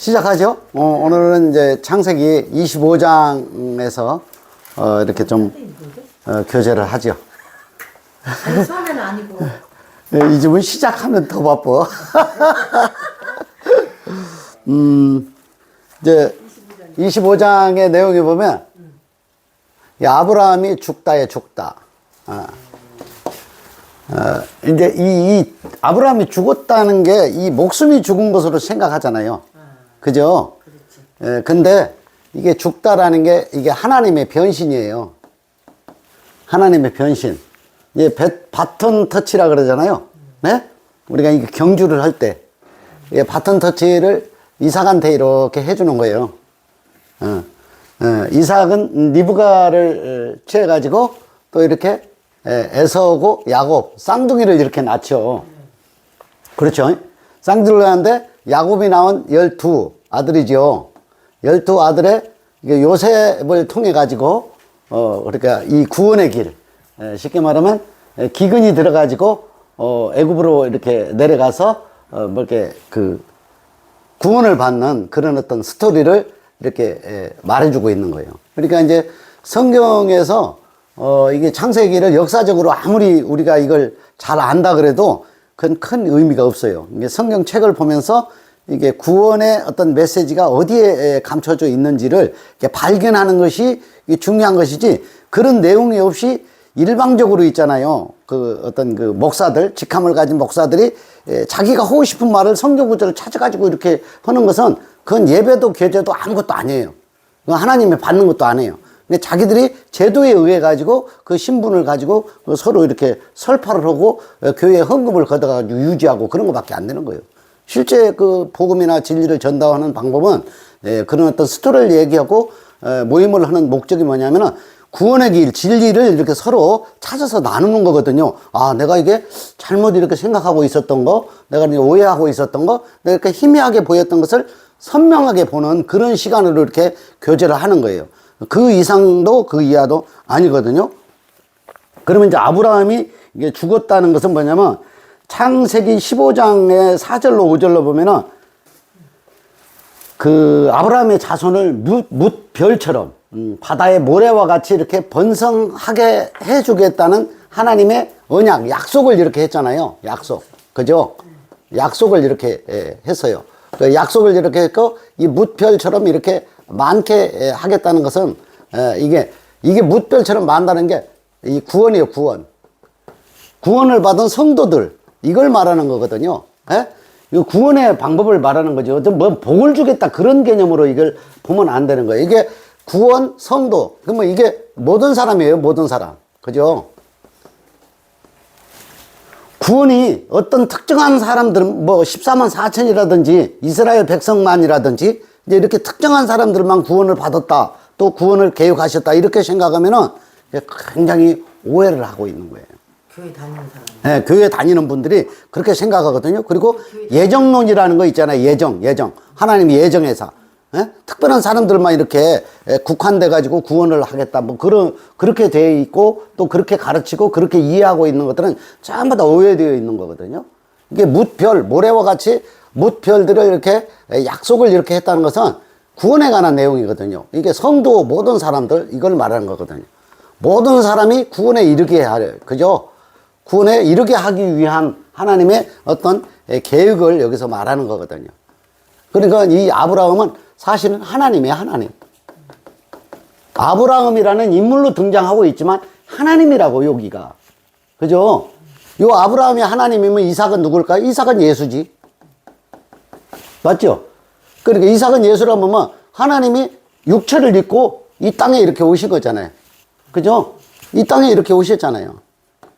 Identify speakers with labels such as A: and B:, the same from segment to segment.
A: 시작하죠. 오늘은 이제 창세기 25장에서 이렇게 좀 교제를 하죠.
B: 아니, 처음에는 아니고.
A: 이 집은 시작하면 더 바빠. 이제 25장의 내용에 보면 이 아브라함이 죽다에 죽다. 이제 이 아브라함이 죽었다는 게 이 목숨이 죽은 것으로 생각하잖아요. 그죠? 예, 근데 이게 죽다라는 게 이게 하나님의 변신이에요. 하나님의 변신. 이게 바톤 터치라 그러잖아요. 네? 우리가 이게 경주를 할 때, 바톤 터치를 이삭한테 이렇게 해주는 거예요. 이삭은 리브가를 취해가지고 또 이렇게 에서하고 야곱, 쌍둥이를 이렇게 낳죠. 그렇죠? 쌍둥이를 낳았는데 야곱이 낳은 12 아들이죠. 12 아들의 요셉을 통해 가지고 그러니까 이 구원의 길, 쉽게 말하면 기근이 들어가지고 애굽으로 이렇게 내려가서 뭐 이렇게 그 구원을 받는 그런 어떤 스토리를 이렇게 말해주고 있는 거예요. 그러니까 이제 성경에서 이게 창세기를 역사적으로 아무리 우리가 이걸 잘 안다 그래도 그건 큰 의미가 없어요. 이게 성경책을 보면서 이게 구원의 어떤 메시지가 어디에 감춰져 있는지를 이렇게 발견하는 것이 중요한 것이지, 그런 내용이 없이 일방적으로 있잖아요. 그 어떤 그 목사들, 직함을 가진 목사들이 자기가 하고 싶은 말을 성경 구절을 찾아가지고 이렇게 하는 것은 그건 예배도 교제도 아무것도 아니에요. 그건 하나님이 받는 것도 아니에요. 근데 자기들이 제도에 의해 가지고 그 신분을 가지고 서로 이렇게 설파를 하고 교회에 헌금을 걷어가지고 유지하고 그런 것밖에 안 되는 거예요. 실제 그 복음이나 진리를 전달하는 방법은 그런 어떤 스토리를 얘기하고 모임을 하는 목적이 뭐냐면은 구원의 길, 진리를 이렇게 서로 찾아서 나누는 거거든요. 아, 내가 이게 잘못 이렇게 생각하고 있었던 거, 내가 오해하고 있었던 거, 내가 이렇게 희미하게 보였던 것을 선명하게 보는 그런 시간으로 이렇게 교제를 하는 거예요. 그 이상도 그 이하도 아니거든요. 그러면 이제 아브라함이 이게 죽었다는 것은 뭐냐면 창세기 15장의 4절로 5절로 보면은 그 아브라함의 자손을 뭇별처럼 바다의 모래와 같이 이렇게 번성하게 해주겠다는 하나님의 언약, 약속을 이렇게 했잖아요. 약속. 그죠? 약속을 이렇게 했어요. 그 약속을 이렇게 했고, 이 뭇별처럼 이렇게 많게 하겠다는 것은, 이게 뭇별처럼 많다는 게 이 구원이에요, 구원. 구원을 받은 성도들, 이걸 말하는 거거든요. 예? 이 구원의 방법을 말하는 거죠. 뭐 복을 주겠다 그런 개념으로 이걸 보면 안 되는 거예요. 이게 구원, 성도. 그러면 이게 모든 사람이에요, 모든 사람. 그죠? 구원이 어떤 특정한 사람들, 뭐 14만 4천이라든지 이스라엘 백성만이라든지 이제 이렇게 특정한 사람들만 구원을 받았다, 또 구원을 계획하셨다, 이렇게 생각하면은 굉장히 오해를 하고 있는 거예요.
B: 교회 다니는 사람.
A: 네, 교회 다니는 분들이 그렇게 생각하거든요. 그리고 예정론이라는 거 있잖아요. 예정. 하나님이 예정해서. 특별한 사람들만 이렇게 국한돼 가지고 구원을 하겠다, 뭐 그렇게 되어 있고, 또 그렇게 가르치고 그렇게 이해하고 있는 것들은 전부 다 오해되어 있는 거거든요. 이게 뭇별, 모래와 같이 뭇별들을 이렇게 약속을 이렇게 했다는 것은 구원에 관한 내용이거든요. 이게 성도 모든 사람들, 이걸 말하는 거거든요. 모든 사람이 구원에 이르게 하려, 그죠? 구원에 이르게 하기 위한 하나님의 어떤 계획을 여기서 말하는 거거든요. 그러니까 이 아브라함은 사실은 하나님이에요, 하나님. 아브라함이라는 인물로 등장하고 있지만 하나님이라고, 여기가. 그죠? 요 아브라함이 하나님이면 이삭은 누굴까요? 이삭은 예수지. 맞죠? 그러니까 이삭은 예수라면 뭐 하나님이 육체를 입고 이 땅에 이렇게 오신 거잖아요. 그죠? 이 땅에 이렇게 오셨잖아요.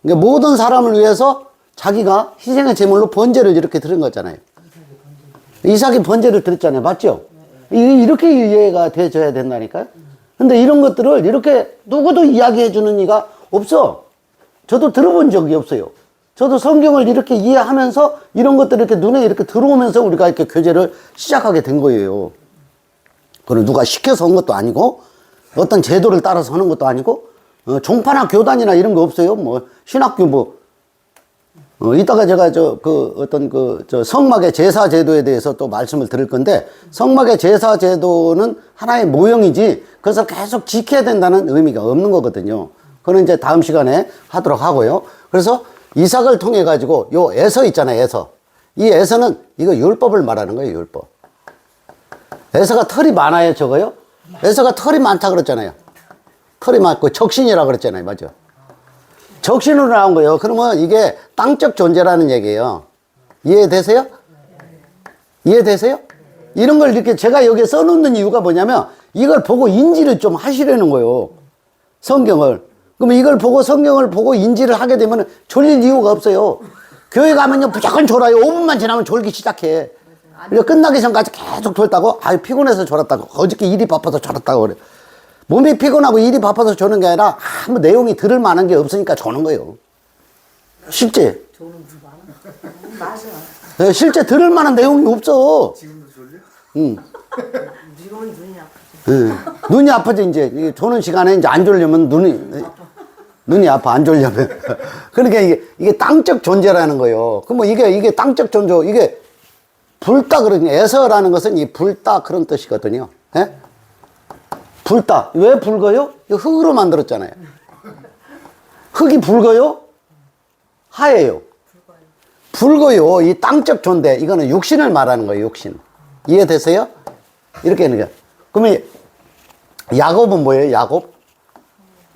A: 그러니까 모든 사람을 위해서 자기가 희생의 제물로 번제를 이렇게 드린 거잖아요. 이삭이 번제를 드렸잖아요. 맞죠? 이렇게 이해가 되어야 된다니까요. 근데 이런 것들을 이렇게 누구도 이야기해 주는 이가 없어. 저도 들어본 적이 없어요. 저도 성경을 이렇게 이해하면서 이런 것들이 이렇게 눈에 이렇게 들어오면서 우리가 이렇게 교제를 시작하게 된 거예요. 그걸 누가 시켜서 한 것도 아니고, 어떤 제도를 따라서 하는 것도 아니고, 종파나 교단이나 이런 거 없어요. 뭐 신학교 뭐 이따가 제가 성막의 제사 제도에 대해서 또 말씀을 드릴 건데, 성막의 제사 제도는 하나의 모형이지, 그래서 계속 지켜야 된다는 의미가 없는 거거든요. 그건 이제 다음 시간에 하도록 하고요. 그래서 이삭을 통해 가지고 요 에서 있잖아요, 에서. 이 에서는 이거 율법을 말하는 거예요, 율법. 에서가 털이 많아요, 저거요? 에서가 털이 많다 그랬잖아요. 털이 많고 적신이라 그랬잖아요, 맞죠? 적신으로 나온 거예요. 그러면 이게 땅적 존재라는 얘기예요. 이해되세요? 이해되세요? 이런 걸 이렇게 제가 여기에 써놓는 이유가 뭐냐면 이걸 보고 인지를 좀 하시려는 거예요. 성경을. 그러면 이걸 보고 성경을 보고 인지를 하게 되면 졸릴 이유가 없어요. 교회 가면요 무조건 졸아요. 5분만 지나면 졸기 시작해. 그러니까 끝나기 전까지 계속 졸다고 아유 피곤해서 졸았다고 어저께 일이 바빠서 졸았다고 그래. 몸이 피곤하고 일이 바빠서 조는 게 아니라 아무 내용이 들을 만한 게 없으니까 조는 거예요. 실제.
B: 맞아.
A: 실제 들을 만한 내용이 없어.
C: 지금도 졸려?
A: 응.
B: 지금은 눈이 아프지.
A: 응. 눈이 아파져 이제 조는 시간에 이제 안 졸려면 눈이 아파 안 졸려면. 그러니까 이게 땅적 존재라는 거예요. 그럼 뭐 이게 땅적 존재 이게 불다 그러니 에서라는 것은 이 불다 그런 뜻이거든요. 예? 불다. 왜 붉어요? 이거 흙으로 만들었잖아요. 흙이 붉어요? 하얘요. 붉어요. 이 땅적 존재. 이거는 육신을 말하는 거예요, 육신. 이해되세요? 이렇게 하는 거예요. 그러면 야곱은 뭐예요, 야곱?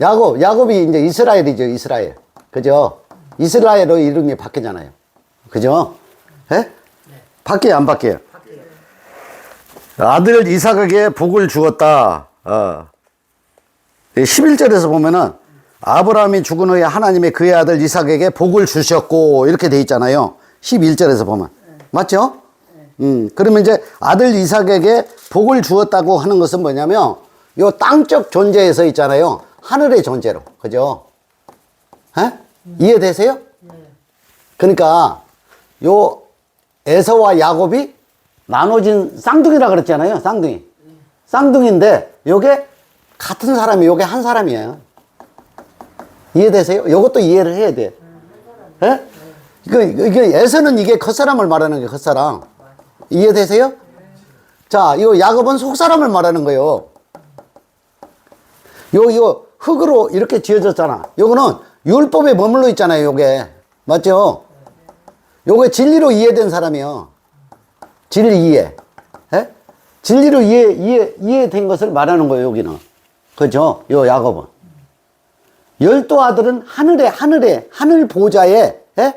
A: 야곱이 이제 이스라엘이죠, 이스라엘. 그죠? 이스라엘로 이름이 바뀌잖아요. 그죠? 예? 바뀌어요, 안 바뀌어요? 아들 이삭에게 복을 주었다. 11절에서 보면은 아브라함이 죽은 후에 하나님이 그의 아들 이삭에게 복을 주셨고 이렇게 돼 있잖아요. 11절에서 보면. 맞죠? 그러면 이제 아들 이삭에게 복을 주었다고 하는 것은 뭐냐면 요 땅적 존재에서 있잖아요. 하늘의 존재로. 그죠? 에? 이해되세요? 그러니까 요 에서와 야곱이 나눠진 쌍둥이라 그랬잖아요. 쌍둥이. 쌍둥이인데 요게 같은 사람이 요게 한 사람이에요. 이해되세요? 요것도 이해를 해야 돼. 예? 이게 에서는 이게 겉사람을 말하는 게 겉사람. 이해되세요? 자, 이 야곱은 속사람을 말하는 거예요. 요 흙으로 이렇게 지어졌잖아. 요거는 율법에 머물러 있잖아요, 요게. 맞죠? 요게 진리로 이해된 사람이요. 진리 이해. 예? 진리로 이해된 것을 말하는 거예요, 여기는. 그죠? 요 야곱은. 12 아들은 하늘 보좌에, 예?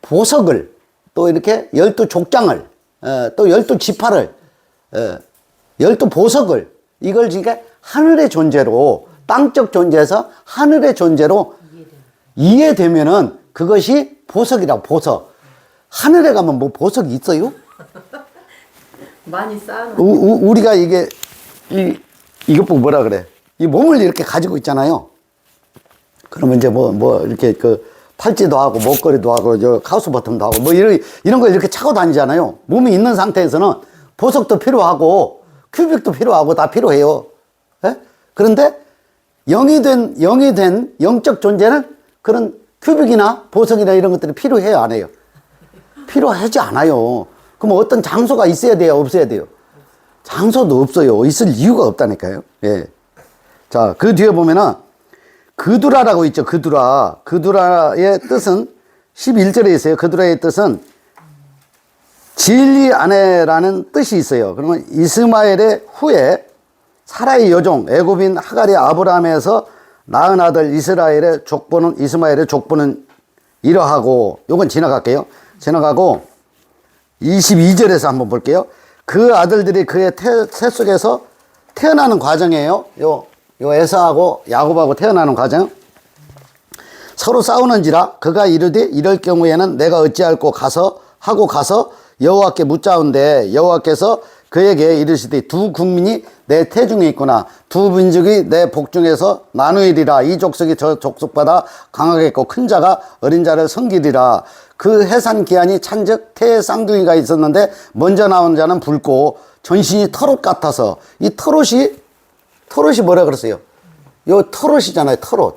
A: 보석을, 또 이렇게 12 족장을, 또 12 지파를, 12 보석을, 이걸 지금 하늘의 존재로, 땅적 존재에서 하늘의 존재로 이해되면은 그것이 보석이라고, 보석. 하늘에 가면 뭐 보석이 있어요?
B: 많이 쌓아놓은.
A: 우리가 이것 보고 뭐라 그래? 이 몸을 이렇게 가지고 있잖아요. 그러면 이제 이렇게 팔찌도 하고, 목걸이도 하고, 카우스 버튼도 하고, 이런 거 이렇게 차고 다니잖아요. 몸이 있는 상태에서는 보석도 필요하고, 큐빅도 필요하고, 다 필요해요. 예? 그런데 영이 된 영적 존재는 그런 큐빅이나 보석이나 이런 것들이 필요해요, 안 해요? 필요하지 않아요. 그럼 어떤 장소가 있어야 돼요, 없어야 돼요? 장소도 없어요. 있을 이유가 없다니까요. 예. 자, 그 뒤에 보면은 그두라라고 있죠. 그두라. 그두라의 뜻은 11절에 있어요. 그두라의 뜻은 진리 아내라는 뜻이 있어요. 그러면 이스마엘의 후에 사라의 여종 애굽인 하갈이 아브라함에서 낳은 아들 이스마엘의 족보는 이러하고, 요건 지나갈게요. 지나가고 22절에서 한번 볼게요. 그 아들들이 그의 태 속에서 태어나는 과정이에요. 요 에서하고 야곱하고 태어나는 과정. 서로 싸우는지라 그가 이르되 이럴 경우에는 내가 어찌할꼬 가서 여호와께 묻자온대 여호와께서 그에게 이르시되 두 국민이 내 태중에 있구나. 두 민족이 내 복중에서 나누이리라. 이 족속이 저 족속보다 강하겠고 큰 자가 어린 자를 섬기리라. 그 해산 기한이 찬즉 태의 쌍둥이가 있었는데 먼저 나온 자는 붉고 전신이 털옷 같아서, 이 털옷이 뭐라 그랬어요? 요 털옷이잖아요, 털옷.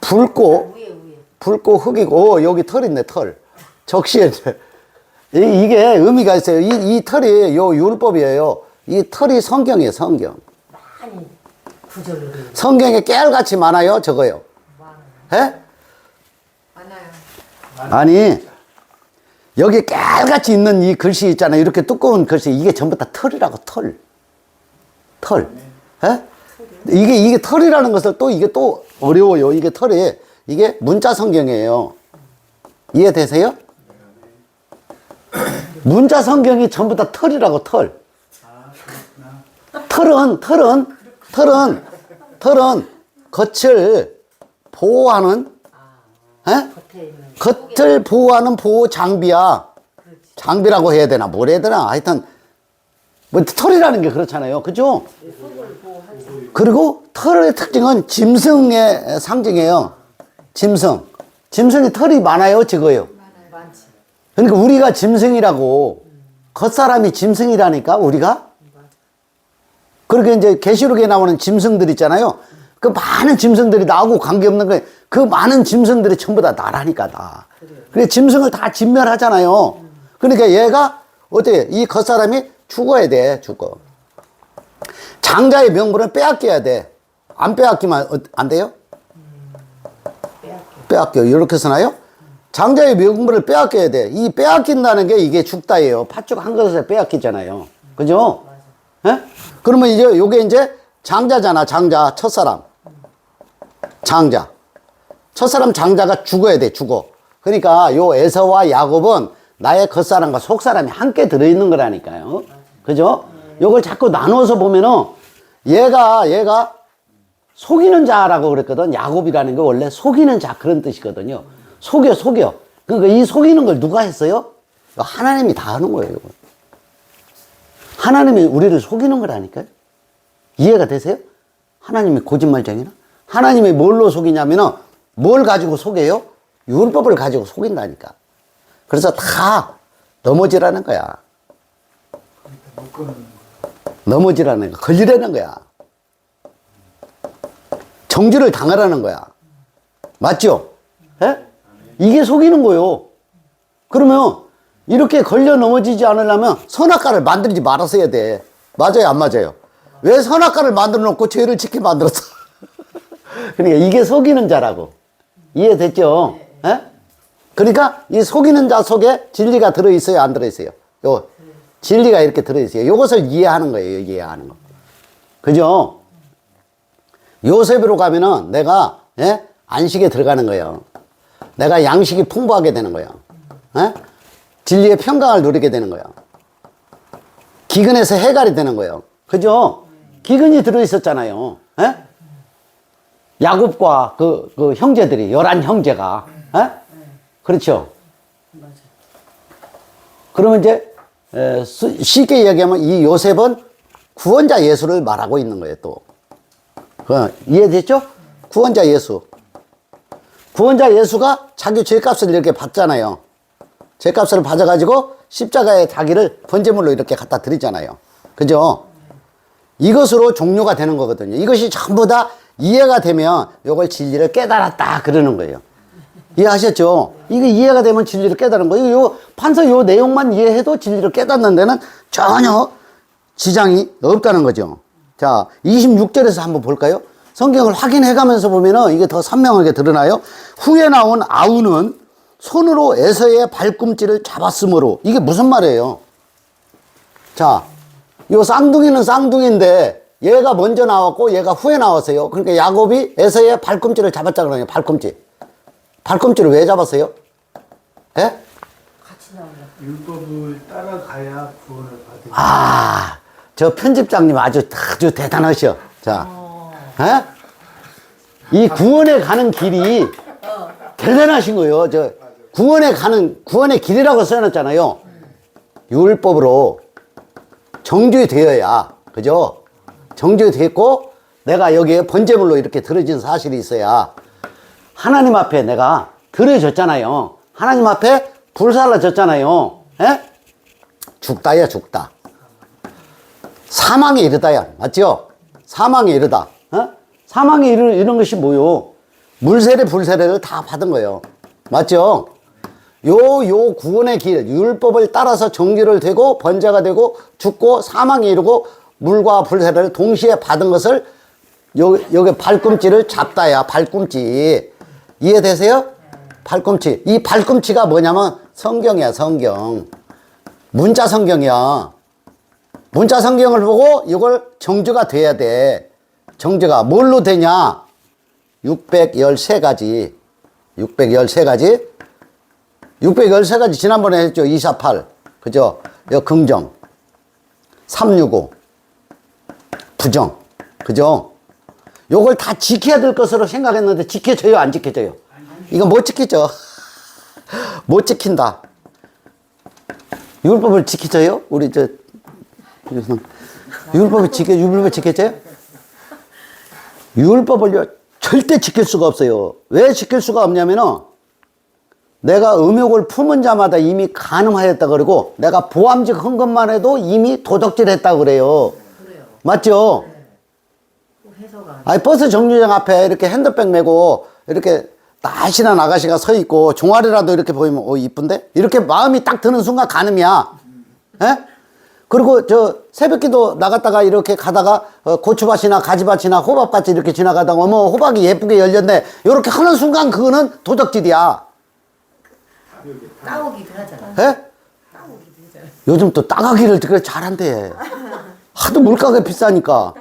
A: 붉고, 붉고 흑이고, 여기 털 있네, 털. 적시에. 이게 의미가 있어요. 이 털이 요 율법이에요. 이 털이 성경이에요, 성경.
B: 많이 구절로 돼.
A: 성경에 깨알같이 많아요, 저거요. 예?
B: 많아요.
A: 아니, 여기 깨알같이 있는 이 글씨 있잖아요. 이렇게 두꺼운 글씨. 이게 전부 다 털이라고, 털. 털. 예? 이게 털이라는 것을 또 이게 또 어려워요. 이게 털이. 이게 문자 성경이에요. 이해되세요? 문자 성경이 전부 다 털이라고, 털. 털은 겉을 보호하는, 예?
B: 겉에 있는
A: 겉을 보호하는 보호 장비야. 장비라고 해야 되나, 뭘 해야 되나. 하여튼, 뭐, 털이라는 게 그렇잖아요. 그죠?
B: 속을 보호하지.
A: 그리고 털의 특징은 짐승의 상징이에요. 짐승. 짐승이 털이 많아요, 적어요?
B: 많지.
A: 그러니까 우리가 짐승이라고, 겉사람이 짐승이라니까, 우리가? 그렇게 이제 계시록에 나오는 짐승들 있잖아요. 그 많은 짐승들이 나오고 관계없는 거예요. 그 많은 짐승들이 전부 다 나라니까, 다. 그래, 짐승을 다 진멸하잖아요. 그러니까 얘가, 어때? 이 겉사람이 죽어야 돼, 죽어. 장자의 명분을 빼앗겨야 돼. 안 빼앗기면 안 돼요? 빼앗겨. 이렇게 쓰나요? 장자의 명분을 빼앗겨야 돼. 이 빼앗긴다는 게 이게 죽다예요. 팥죽 한 것에 빼앗기잖아요. 그죠? 예? 그러면 이제 요게 이제 장자잖아, 장자. 첫사람. 장자. 첫사람 장자가 죽어야 돼, 죽어. 그러니까 요 에서와 야곱은 나의 겉사람과 속사람이 함께 들어있는 거라니까요. 그죠? 요걸 자꾸 나눠서 보면은 얘가 속이는 자라고 그랬거든. 야곱이라는 게 원래 속이는 자 그런 뜻이거든요. 속여. 그러니까 이 속이는 걸 누가 했어요? 하나님이 다 하는 거예요. 이거. 하나님이 우리를 속이는 거라니까요. 이해가 되세요? 하나님이 거짓말쟁이나? 하나님이 뭘로 속이냐면은 뭘 가지고 속여요? 율법을 가지고 속인다니까. 그래서 다 넘어지라는 거야. 넘어지라는 거야. 걸리라는 거야. 정죄를 당하라는 거야. 맞죠? 예? 이게 속이는 거요. 그러면 이렇게 걸려 넘어지지 않으려면 선악과를 만들지 말았어야 돼. 맞아요, 안 맞아요? 왜 선악과를 만들어 놓고 죄를 짓게 만들었어? 그러니까 이게 속이는 자라고. 이해됐죠? 예? 그러니까 이 속이는 자 속에 진리가 들어있어요, 안 들어있어요? 요 진리가 이렇게 들어있어요. 요것을 이해하는 거예요, 이해하는 거. 그죠? 요셉으로 가면은 내가, 예? 안식에 들어가는 거예요. 내가 양식이 풍부하게 되는 거예요. 예? 진리의 평강을 누리게 되는 거예요. 기근에서 해갈이 되는 거예요. 그죠? 기근이 들어있었잖아요. 예? 야곱과 그 형제들이, 11형제가. 예? 그렇죠? 그러면 이제, 쉽게 이야기하면 이 요셉은 구원자 예수를 말하고 있는 거예요, 또. 이해됐죠? 구원자 예수. 구원자 예수가 자기 죄값을 이렇게 받잖아요. 죄값을 받아가지고 십자가에 자기를 번제물로 이렇게 갖다 드리잖아요. 그죠? 이것으로 종료가 되는 거거든요. 이것이 전부 다 이해가 되면 이걸 진리를 깨달았다 그러는 거예요. 이해하셨죠? 이게 이해가 되면 진리를 깨달은 거예요. 요 판서 요 내용만 이해해도 진리를 깨닫는 데는 전혀 지장이 없다는 거죠. 자, 26절에서 한번 볼까요? 성경을 확인해 가면서 보면은 이게 더 선명하게 드러나요. 후에 나온 아우는 손으로 에서의 발꿈치를 잡았으므로. 이게 무슨 말이에요? 자, 요 쌍둥이는 쌍둥이인데 얘가 먼저 나왔고 얘가 후에 나왔어요. 그러니까 야곱이 에서의 발꿈치를 잡았다 그러네요. 발꿈치. 발꿈치를 왜 잡았어요? 예?
B: 같이 나온다.
C: 율법을 따라가야 구원을 받을
A: 아, 저 편집장님 아주 대단하셔. 자, 예? 이 구원에 가는 길이 대단하신 거예요. 저 구원의 길이라고 써놨잖아요. 율법으로 정죄되어야, 그죠? 정죄됐고 내가 여기에 번제물로 이렇게 들어진 사실이 있어야 하나님 앞에 내가 들어졌잖아요. 하나님 앞에 불살라졌잖아요. 예? 죽다야, 죽다. 사망에 이르다야. 맞죠? 사망에 이르다. 어? 사망에 이르는 것이 뭐요? 물세례, 불세례를 다 받은 거예요. 맞죠? 요 구원의 길, 율법을 따라서 정죄를 되고, 번제가 되고, 죽고, 사망에 이르고, 물과 불세례를 동시에 받은 것을, 여기 발꿈치를 잡다야, 발꿈치. 이해되세요? 발꿈치. 이 발꿈치가 뭐냐면, 성경이야, 성경. 문자 성경이야. 문자 성경을 보고, 이걸 정죄가 돼야 돼. 정죄가 뭘로 되냐? 613가지. 613가지. 613가지 지난번에 했죠. 248. 그죠? 여 긍정. 365. 부정. 그죠? 요걸 다 지켜야 될 것으로 생각했는데 지켜져요? 안 지켜져요? 이거 못 지키죠? 못 지킨다. 율법을 지키져요? 우리 율법을 지켜져요? 율법을요, 절대 지킬 수가 없어요. 왜 지킬 수가 없냐면은, 내가 음욕을 품은 자마다 이미 간음하였다 그러고, 내가 보암직 한 것만 해도 이미 도덕질 했다 그래요.
B: 그래요.
A: 맞죠?
B: 네. 해서가.
A: 아니, 버스 정류장 앞에 이렇게 핸드백 메고, 이렇게 날씬한 아가씨가 서 있고, 종아리라도 이렇게 보이면, 이쁜데? 이렇게 마음이 딱 드는 순간 간음이야. 예? 그리고 새벽기도 나갔다가 이렇게 가다가 고추밭이나 가지밭이나 호박밭이 이렇게 지나가다가 어머 호박이 예쁘게 열렸네 이렇게 하는 순간 그거는 도적질이야.
B: 따오기도 하잖아.
A: 예?
B: 따오기도 하잖아.
A: 요즘 또 따가기를 되게 잘한대. 하도 물가가 비싸니까.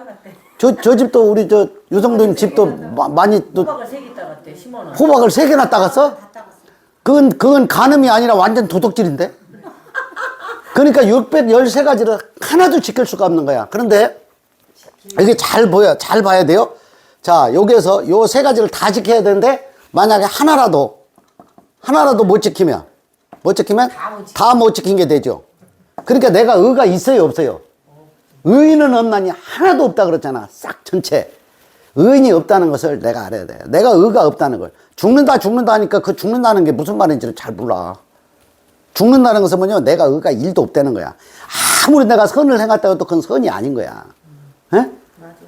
A: 저 집도 우리 유성도님 집도 많이 또
B: 호박을 3개 따갔대 10원.
A: 호박을 3개나 따갔어? 그건 간음이 아니라 완전 도덕질인데? 그러니까 613가지를 하나도 지킬 수가 없는 거야. 그런데 이게 잘 봐야 돼요. 자, 여기에서 요 3가지를 다 지켜야 되는데 만약에 하나라도 못 지키면 다 못 지킨 게 되죠. 그러니까 내가 의가 있어요, 없어요? 의인은 없나니 하나도 없다 그랬잖아. 싹 전체. 의인이 없다는 것을 내가 알아야 돼. 내가 의가 없다는 걸. 죽는다 하니까 그 죽는다는 게 무슨 말인지를 잘 몰라. 죽는다는 것은 뭐냐? 내가 의가 1도 없다는 거야. 아무리 내가 선을 행했다 해도 그건 선이 아닌 거야. 에?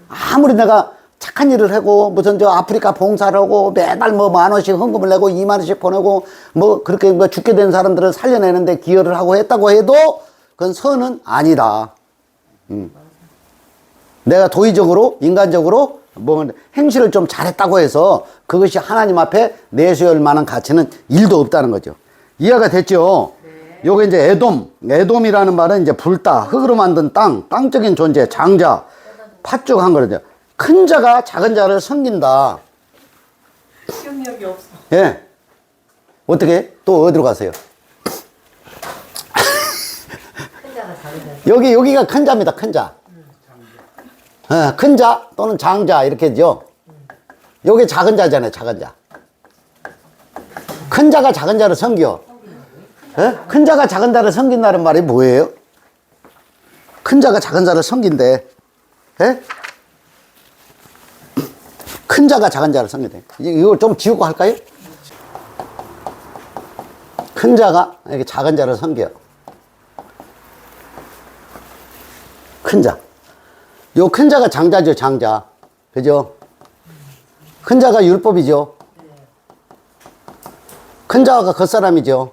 A: 아무리 내가 착한 일을 하고, 무슨 아프리카 봉사를 하고, 매달 뭐 10,000원씩 헌금을 내고, 20,000원씩 보내고, 뭐 그렇게 뭐 죽게 된 사람들을 살려내는데 기여를 하고 했다고 해도, 그건 선은 아니다. 내가 도의적으로, 인간적으로, 뭐 행실을 좀 잘했다고 해서, 그것이 하나님 앞에 내세울 만한 가치는 1도 없다는 거죠. 이해가 됐죠? 네. 요게 이제 에돔이라는 말은 이제 불따, 흙으로 만든 땅적인 존재, 장자, 팥죽한 거죠. 큰 자가 작은 자를 섬긴다.
B: 기억력이 없어.
A: 예. 어떻게? 또 어디로 가세요?
B: 큰 자가 작은 자.
A: 여기가 큰 자입니다, 큰 자. 큰 자 또는 장자, 이렇게죠. 요게 작은 자잖아요, 작은 자. 큰 자가 작은 자를 섬겨. 예? 큰 자가 작은 자를 섬긴다는 말이 뭐예요? 큰 자가 작은 자를 섬긴대. 예? 큰 자가 작은 자를 섬긴대. 이걸 좀 지우고 할까요? 큰 자가 이렇게 작은 자를 섬겨. 큰 자. 요 큰 자가 장자죠, 장자. 그죠? 큰 자가 율법이죠. 큰 자가 겉사람이죠.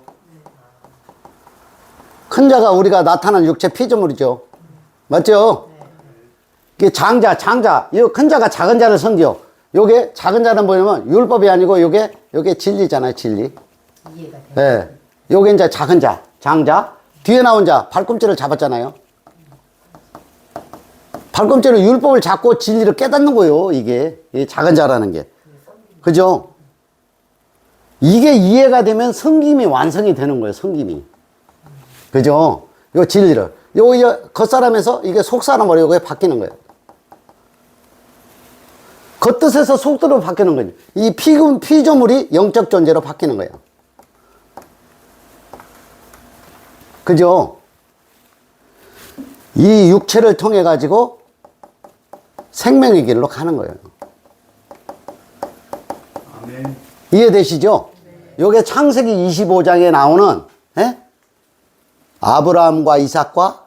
A: 큰 자가 우리가 나타난 육체 피조물이죠. 맞죠? 이게 장자. 이 큰 자가 작은 자를 섬겨. 요게 작은 자는 뭐냐면 율법이 아니고 요게 진리잖아요, 진리.
B: 이해가 돼.
A: 예. 요게 이제 작은 자, 장자. 뒤에 나온 자, 발꿈치를 잡았잖아요. 발꿈치로 율법을 잡고 진리를 깨닫는 거예요, 이게 작은 자라는 게. 그죠? 이게 이해가 되면 성김이 완성이 되는 거예요, 성김이. 그죠? 요 진리를. 요 겉사람에서 이게 속사람으로 요게 바뀌는 거예요. 겉뜻에서 속뜻으로 바뀌는 거예요. 이 피조물이 영적 존재로 바뀌는 거예요. 그죠? 이 육체를 통해 가지고 생명의 길로 가는 거예요.
C: 아멘.
A: 이해되시죠? 요게 창세기 25장에 나오는, 예? 아브라함과 이삭과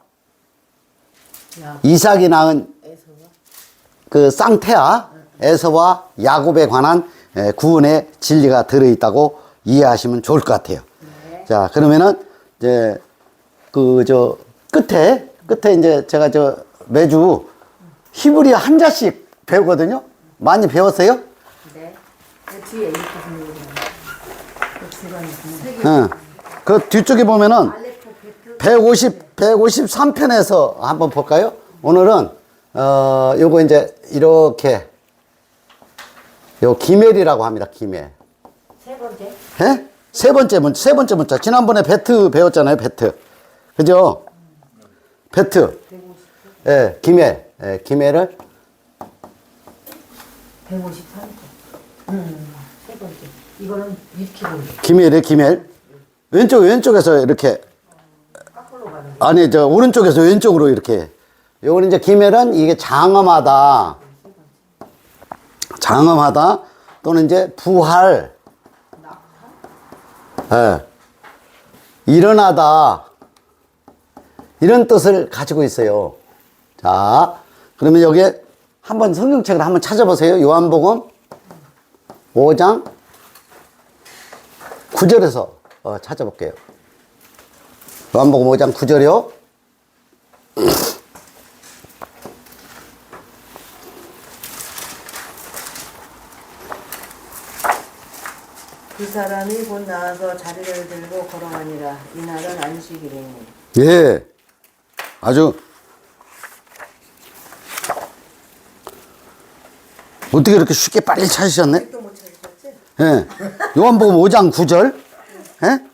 A: 이삭이 낳은
B: 에서가
A: 그 쌍태아, 에서와 야곱에 관한 구원의 진리가 들어있다고 이해하시면 좋을 것 같아요. 자, 그러면은 이제 끝에 이제 제가 매주 히브리 한자씩 배우거든요. 많이 배웠어요?
B: 네. 그 뒤에 이렇게 보면 그 주변에 세 개.
A: 응. 그 뒤쪽에 보면은
B: 알레포 베트
A: 153편에서 한번 볼까요? 오늘은, 요거 이제 이렇게, 요 기멜이라고 합니다, 기멜.
B: 세 번째.
A: 예? 세 번째 문자. 지난번에 베트 배웠잖아요, 베트. 그죠? 베트. 예, 기멜. 예, 기멜을
B: 153번. 세 번째. 이거는 위키로
A: 기멜이에요, 기멜. 왼쪽에서 이렇게,
B: 거꾸로 가는.
A: 아니, 오른쪽에서 왼쪽으로 이렇게. 요거는 이제 기멜은 이게 장엄하다. 장엄하다. 또는 이제 부활. 예. 일어나다. 이런 뜻을 가지고 있어요. 자, 그러면 여기에 한번 성경책을 한번 찾아보세요. 요한복음 5장 9절에서 찾아볼게요. 요한복음 5장 9절이요.
D: 그 사람이 곧 나와서 자리를 들고 걸어가니라. 이날은 안식일이니.
A: 예. 아주 어떻게 이렇게 쉽게 빨리 찾으셨네?
D: 또 못 찾으셨지?
A: 예. 요한복음 5장 9절. 예?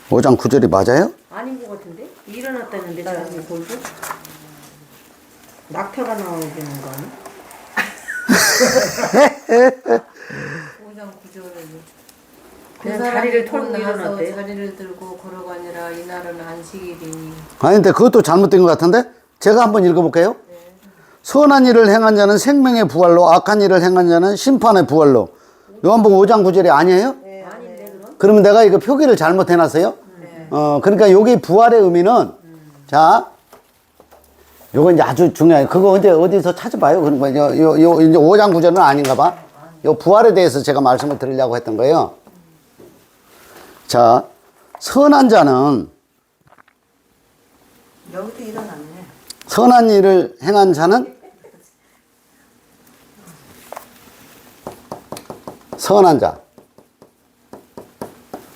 A: 5장 9절이 맞아요?
B: 아닌 것 같은데? 일어났다는데 자기 골도? 낙타가 나오는 거 아니야?
D: 5장 9절에
B: 그냥 자리를 털고
D: 나와서
B: 일어났대요?
D: 자리를 들고 걸어가니라. 이날은 안식일이니.
A: 아니, 근데 그것도 잘못된 것 같은데? 제가 한번 읽어볼게요. 선한 일을 행한 자는 생명의 부활로, 악한 일을 행한 자는 심판의 부활로. 요한복음 5장 9절이 아니에요?
B: 아닌데 그럼?
A: 그러면 내가 이거 표기를 잘못해놨어요? 그러니까 여기 부활의 의미는, 자, 요거 이제 아주 중요해요. 그거 이제 어디서 찾아봐요. 그런 거, 이제 5장 9절은 아닌가 봐. 요 부활에 대해서 제가 말씀을 드리려고 했던 거예요. 자, 선한 자는,
D: 여기도 일어났네.
A: 선한 일을 행한 자는 선한 자.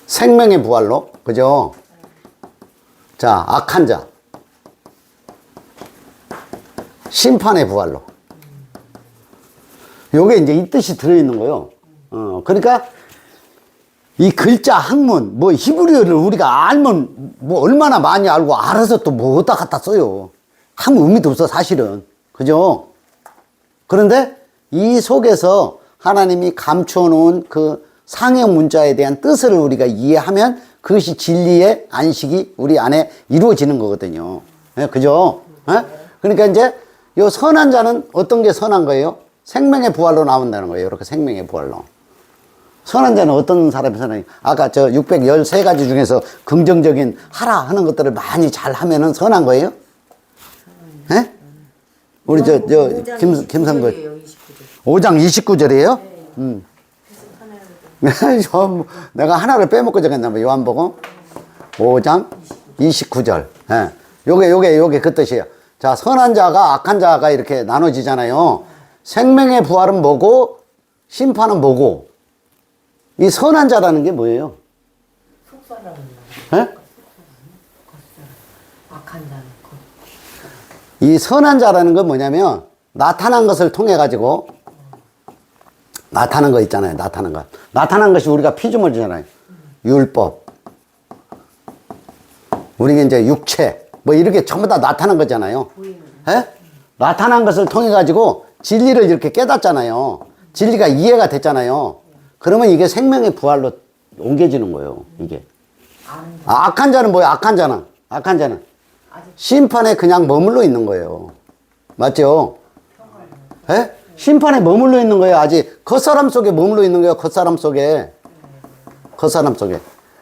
A: 생명의 부활로. 그죠? 자, 악한 자. 심판의 부활로. 요게 이제 이 뜻이 들어있는 거예요. 그러니까 이 글자 학문, 뭐 히브리어를 우리가 알면 뭐 얼마나 많이 알고 알아서 또 뭐 어디다 갖다 써요. 아무 의미도 없어, 사실은. 그죠? 그런데 이 속에서 하나님이 감추어 놓은 그 상형 문자에 대한 뜻을 우리가 이해하면 그것이 진리의 안식이 우리 안에 이루어지는 거거든요. 예, 그죠? 예? 그러니까 이제 요 선한 자는 어떤 게 선한 거예요? 생명의 부활로 나온다는 거예요. 이렇게 생명의 부활로. 선한 자는 어떤 사람이 선하니? 아까 저 613가지 중에서 긍정적인 하라 하는 것들을 많이 잘 하면은 선한 거예요? 예? 우리 김성거 5장 29절이에요? 내가 하나를 빼먹고 적었나 요한복음 5장 29절. 예. 요게 그 뜻이에요. 자, 선한 자가 악한 자가 이렇게 나눠지잖아요. 생명의 부활은 뭐고 심판은 뭐고. 이 선한 자라는 게 뭐예요?
B: 속사람은
A: 예?
B: 악한 자는 거.
A: 이 선한 자라는 건 뭐냐면 나타난 것을 통해 가지고 나타난 거 있잖아요. 나타난 것. 나타난 것이 우리가 피조물이잖아요. 율법. 우리가 이제 육체. 뭐 이렇게 전부 다 나타난 거잖아요. 예? 나타난 것을 통해 가지고 진리를 이렇게 깨닫잖아요. 진리가 이해가 됐잖아요. 그러면 이게 생명의 부활로 옮겨지는 거예요. 이게. 악한 자는 뭐예요? 악한 자는 심판에 그냥 머물러 있는 거예요. 맞죠? 예? 심판에 머물러 있는 거예요. 아직 겉사람 속에 머물러 있는 거예요. 겉사람 속에.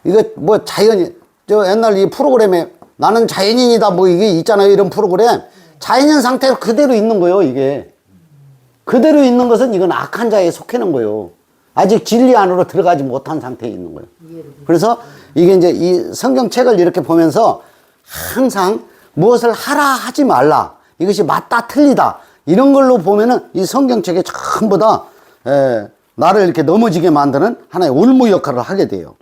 A: 이거 뭐 자연이, 저 옛날 이 프로그램에 나는 자연인이다 뭐 이게 있잖아요. 이런 프로그램. 자연인 상태가 그대로 있는 거예요. 이게. 그대로 있는 것은 이건 악한 자에 속해는 거예요. 아직 진리 안으로 들어가지 못한 상태에 있는 거예요. 그래서 이게 이제 이 성경책을 이렇게 보면서 항상 무엇을 하라 하지 말라, 이것이 맞다 틀리다, 이런 걸로 보면은 이 성경책에 전부 다 나를 이렇게 넘어지게 만드는 하나의 올무 역할을 하게 돼요.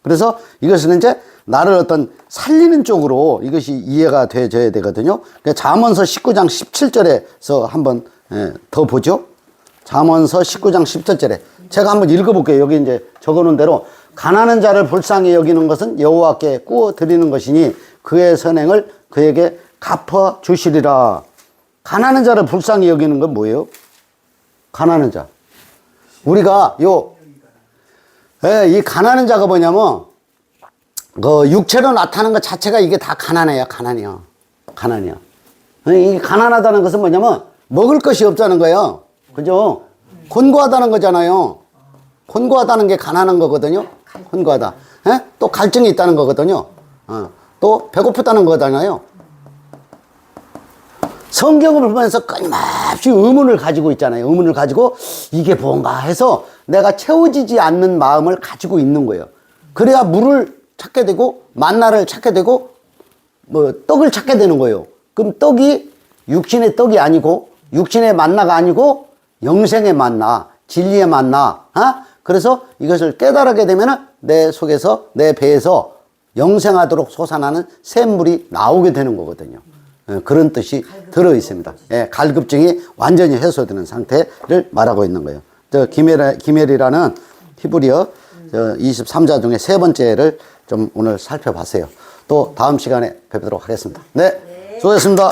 A: 그래서 이것은 이제 나를 어떤 살리는 쪽으로 이것이 이해가 되어져야 되거든요. 그러니까 잠언서 19장 17절에서 한번 더 보죠. 잠언서 19장 17절에 제가 한번 읽어볼게요. 여기 이제 적어놓은 대로 가난한 자를 불쌍히 여기는 것은 여호와께 꾸어 드리는 것이니 그의 선행을 그에게 갚아 주시리라. 가난한 자를 불쌍히 여기는 건 뭐예요? 가난한 자. 우리가 이 가난한 자가 뭐냐면 그 육체로 나타나는 것 자체가 이게 다 가난해요. 가난이야. 이 가난하다는 것은 뭐냐면 먹을 것이 없다는 거예요. 그죠? 곤고하다는 거잖아요. 곤고하다는 게 가난한 거거든요. 곤고하다. 또 갈증이 있다는 거거든요. 또 배고프다는 거잖아요. 성경을 보면서 끊임없이 의문을 가지고 있잖아요. 의문을 가지고 이게 뭔가 해서 내가 채워지지 않는 마음을 가지고 있는 거예요. 그래야 물을 찾게 되고 만나를 찾게 되고 뭐 떡을 찾게 되는 거예요. 그럼 떡이 육신의 떡이 아니고 육신의 만나가 아니고 영생의 만나, 진리의 만나. 그래서 이것을 깨달게 되면 내 속에서 내 배에서 영생하도록 솟아나는 샘물이 나오게 되는 거거든요. 그런 뜻이 들어 있습니다. 갈급증이 완전히 해소되는 상태를 말하고 있는 거예요. 저 기멜이라는 히브리어 23자 중에 세 번째를 좀 오늘 살펴봤어요. 또 다음 시간에 뵙도록 하겠습니다. 네, 수고하셨습니다.